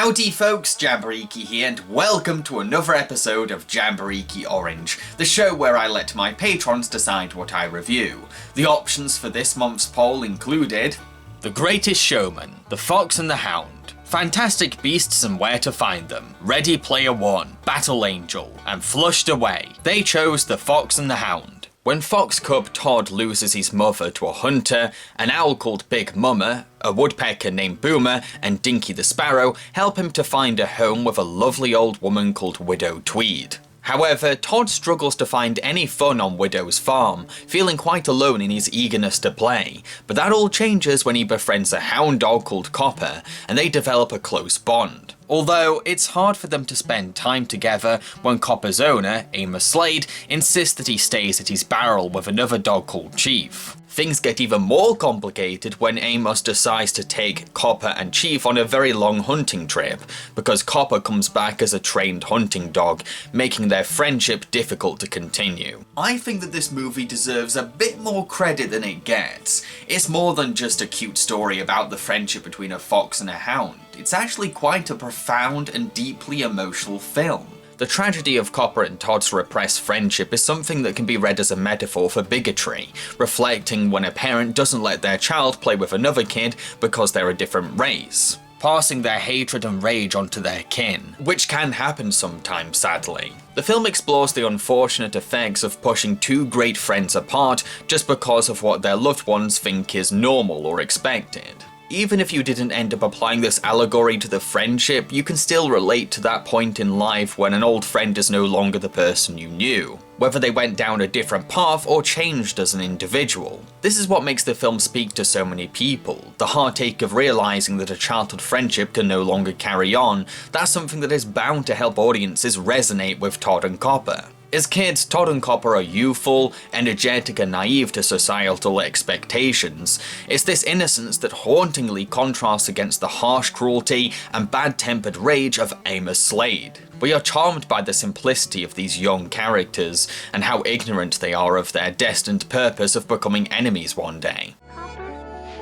Howdy folks, Jambareeqi here, and welcome to another episode of Jambareeqi Orange, the show where I let my patrons decide what I review. The options for this month's poll included The Greatest Showman, The Fox and the Hound, Fantastic Beasts and Where to Find Them, Ready Player One, Battle Angel, and Flushed Away. They chose The Fox and the Hound. When fox cub Todd loses his mother to a hunter, an owl called Big Mama, a woodpecker named Boomer, and Dinky the Sparrow help him to find a home with a lovely old woman called Widow Tweed. However, Todd struggles to find any fun on Widow's farm, feeling quite alone in his eagerness to play, but that all changes when he befriends a hound dog called Copper, and they develop a close bond. Although, it's hard for them to spend time together when Copper's owner, Amos Slade, insists that he stays at his barrel with another dog called Chief. Things get even more complicated when Amos decides to take Copper and Chief on a very long hunting trip, because Copper comes back as a trained hunting dog, making their friendship difficult to continue. I think that this movie deserves a bit more credit than it gets. It's more than just a cute story about the friendship between a fox and a hound. It's actually quite a profound and deeply emotional film. The tragedy of Copper and Todd's repressed friendship is something that can be read as a metaphor for bigotry, reflecting when a parent doesn't let their child play with another kid because they're a different race, passing their hatred and rage onto their kin, which can happen sometimes, sadly. The film explores the unfortunate effects of pushing two great friends apart just because of what their loved ones think is normal or expected. Even if you didn't end up applying this allegory to the friendship, you can still relate to that point in life when an old friend is no longer the person you knew, whether they went down a different path or changed as an individual. This is what makes the film speak to so many people, the heartache of realizing that a childhood friendship can no longer carry on. That's something that is bound to help audiences resonate with Todd and Copper. As kids, Todd and Copper are youthful, energetic and naive to societal expectations. It's this innocence that hauntingly contrasts against the harsh cruelty and bad-tempered rage of Amos Slade. We are charmed by the simplicity of these young characters, and how ignorant they are of their destined purpose of becoming enemies one day. Copper,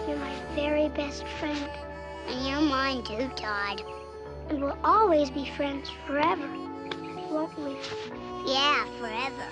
you're my very best friend. And you're mine too, Todd. And we'll always be friends forever, won't we? Yeah, forever.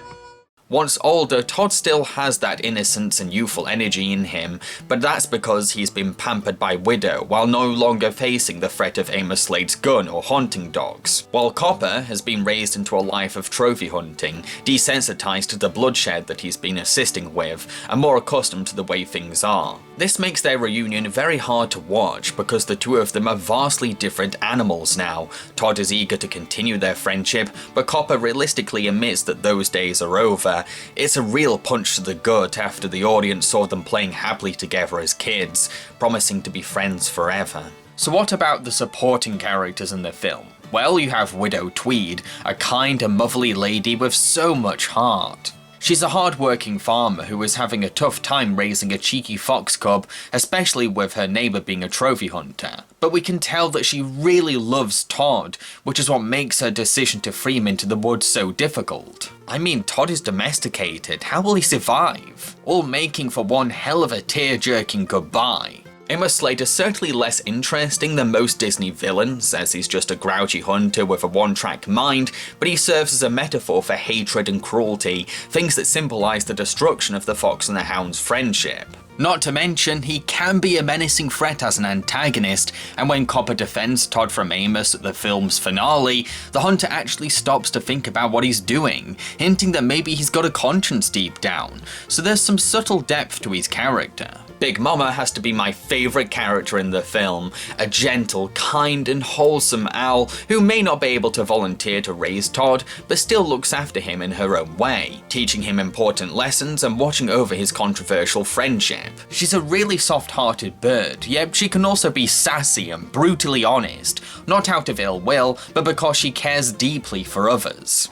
Once older, Todd still has that innocence and youthful energy in him, but that's because he's been pampered by Widow while no longer facing the threat of Amos Slade's gun or hunting dogs. While Copper has been raised into a life of trophy hunting, desensitized to the bloodshed that he's been assisting with, and more accustomed to the way things are. This makes their reunion very hard to watch because the two of them are vastly different animals now. Todd is eager to continue their friendship, but Copper realistically admits that those days are over. It's a real punch to the gut after the audience saw them playing happily together as kids, promising to be friends forever. So what about the supporting characters in the film? Well, you have Widow Tweed, a kind and motherly lady with so much heart. She's a hard-working farmer who is having a tough time raising a cheeky fox cub, especially with her neighbour being a trophy hunter. But we can tell that she really loves Todd, which is what makes her decision to free him into the woods so difficult. I mean, Todd is domesticated, how will he survive? All making for one hell of a tear-jerking goodbye. Amos Slade is certainly less interesting than most Disney villains, as he's just a grouchy hunter with a one-track mind, but he serves as a metaphor for hatred and cruelty, things that symbolize the destruction of the Fox and the Hound's friendship. Not to mention, he can be a menacing threat as an antagonist, and when Copper defends Todd from Amos at the film's finale, the hunter actually stops to think about what he's doing, hinting that maybe he's got a conscience deep down, so there's some subtle depth to his character. Big Mama has to be my favourite character in the film, a gentle, kind and wholesome owl who may not be able to volunteer to raise Todd, but still looks after him in her own way, teaching him important lessons and watching over his controversial friendship. She's a really soft-hearted bird, yet she can also be sassy and brutally honest, not out of ill will, but because she cares deeply for others.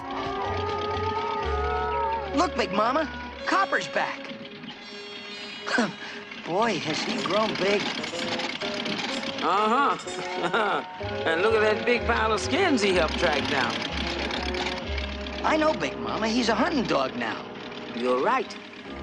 Look, Big Mama, Copper's back. Boy, has he grown big. Uh-huh. And look at that big pile of skins he helped track down. I know, Big Mama, he's a hunting dog now. You're right.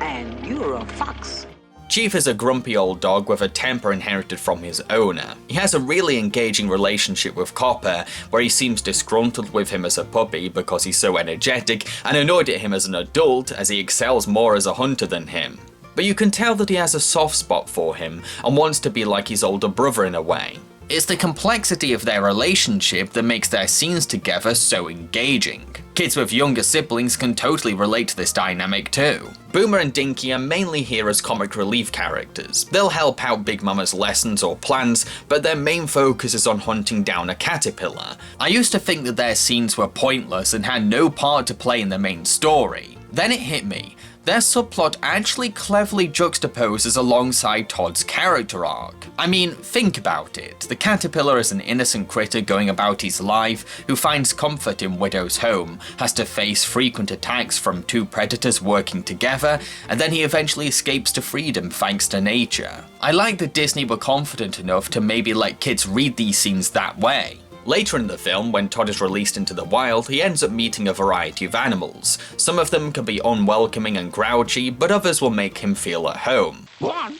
And you're a fox. Chief is a grumpy old dog with a temper inherited from his owner. He has a really engaging relationship with Copper, where he seems disgruntled with him as a puppy because he's so energetic, and annoyed at him as an adult as he excels more as a hunter than him. But you can tell that he has a soft spot for him and wants to be like his older brother in a way. It's the complexity of their relationship that makes their scenes together so engaging. Kids with younger siblings can totally relate to this dynamic too. Boomer and Dinky are mainly here as comic relief characters. They'll help out Big Mama's lessons or plans, but their main focus is on hunting down a caterpillar. I used to think that their scenes were pointless and had no part to play in the main story. Then it hit me. Their subplot actually cleverly juxtaposes alongside Todd's character arc. I mean, think about it. The caterpillar is an innocent critter going about his life who finds comfort in Widow's home, has to face frequent attacks from two predators working together, and then he eventually escapes to freedom thanks to nature. I like that Disney were confident enough to maybe let kids read these scenes that way. Later in the film, when Todd is released into the wild, he ends up meeting a variety of animals. Some of them can be unwelcoming and grouchy, but others will make him feel at home. Go on.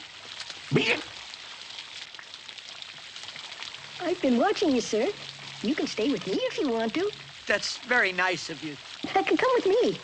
Begin. I've been watching you, sir. You can stay with me if you want to. That's very nice of you. Come with me.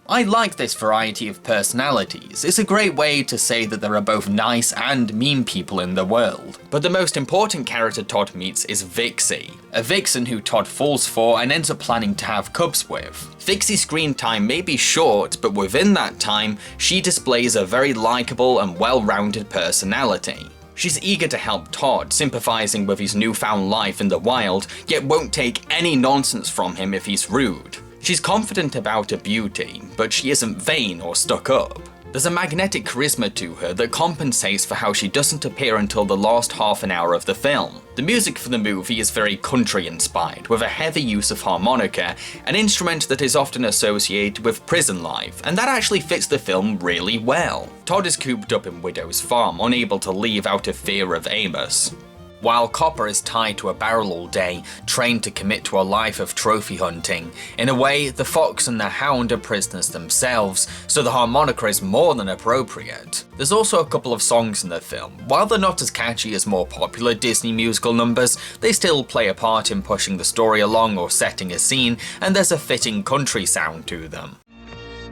I like this variety of personalities. It's a great way to say that there are both nice and mean people in the world. But the most important character Todd meets is Vixie, a vixen who Todd falls for and ends up planning to have cubs with. Vixie's screen time may be short, but within that time, she displays a very likable and well-rounded personality. She's eager to help Todd, sympathizing with his newfound life in the wild, yet won't take any nonsense from him if he's rude. She's confident about her beauty, but she isn't vain or stuck up. There's a magnetic charisma to her that compensates for how she doesn't appear until the last half an hour of the film. The music for the movie is very country inspired, with a heavy use of harmonica, an instrument that is often associated with prison life, and that actually fits the film really well. Todd is cooped up in Widow's farm, unable to leave out of fear of Amos, while Copper is tied to a barrel all day, trained to commit to a life of trophy hunting. In a way, the Fox and the Hound are prisoners themselves, so the harmonica is more than appropriate. There's also a couple of songs in the film. While they're not as catchy as more popular Disney musical numbers, they still play a part in pushing the story along or setting a scene, and there's a fitting country sound to them.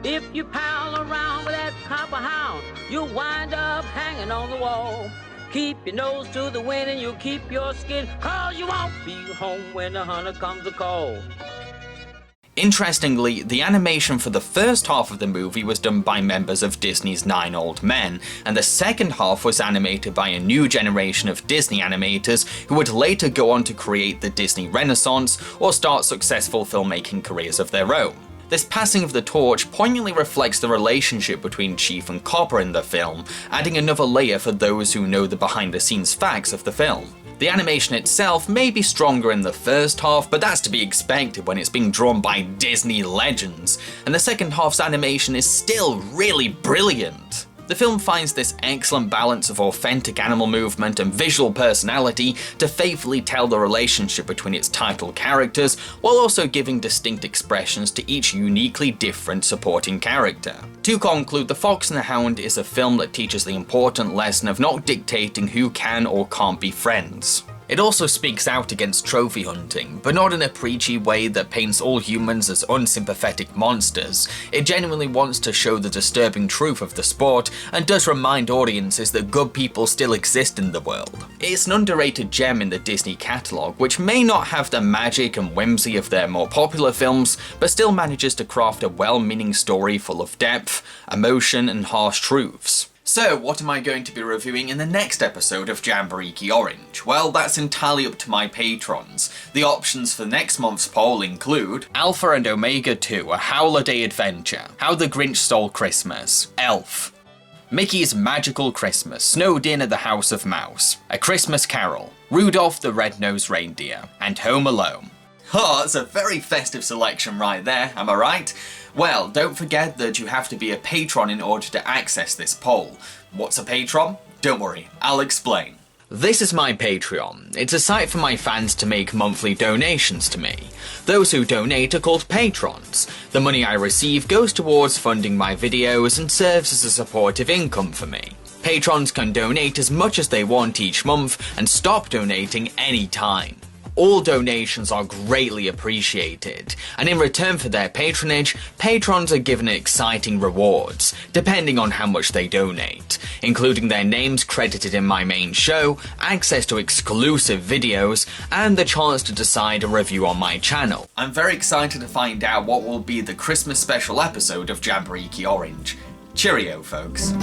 If you pal around with that copper hound, you'll wind up hanging on the wall. Keep your nose to the wind and you'll keep your skin, 'cause you won't be home when the hunter comes to call. Interestingly, the animation for the first half of the movie was done by members of Disney's 9 Old Men, and the second half was animated by a new generation of Disney animators who would later go on to create the Disney Renaissance or start successful filmmaking careers of their own. This passing of the torch poignantly reflects the relationship between Chief and Copper in the film, adding another layer for those who know the behind-the-scenes facts of the film. The animation itself may be stronger in the first half, but that's to be expected when it's being drawn by Disney legends, and the second half's animation is still really brilliant. The film finds this excellent balance of authentic animal movement and visual personality to faithfully tell the relationship between its title characters, while also giving distinct expressions to each uniquely different supporting character. To conclude, The Fox and the Hound is a film that teaches the important lesson of not dictating who can or can't be friends. It also speaks out against trophy hunting, but not in a preachy way that paints all humans as unsympathetic monsters. It genuinely wants to show the disturbing truth of the sport, and does remind audiences that good people still exist in the world. It's an underrated gem in the Disney catalogue, which may not have the magic and whimsy of their more popular films, but still manages to craft a well-meaning story full of depth, emotion, and harsh truths. So, what am I going to be reviewing in the next episode of Jambareeqi Orange? Well, that's entirely up to my patrons. The options for next month's poll include Alpha and Omega 2, A Holiday Adventure, How the Grinch Stole Christmas, Elf, Mickey's Magical Christmas, Snowed In at the House of Mouse, A Christmas Carol, Rudolph the Red-Nosed Reindeer, and Home Alone. Oh, that's a very festive selection right there, am I right? Well, don't forget that you have to be a patron in order to access this poll. What's a patron? Don't worry, I'll explain. This is my Patreon. It's a site for my fans to make monthly donations to me. Those who donate are called patrons. The money I receive goes towards funding my videos and serves as a supportive income for me. Patrons can donate as much as they want each month and stop donating any time. All donations are greatly appreciated, and in return for their patronage, patrons are given exciting rewards, depending on how much they donate, including their names credited in my main show, access to exclusive videos, and the chance to decide a review on my channel. I'm very excited to find out what will be the Christmas special episode of Jambareeqi Orange. Cheerio, folks.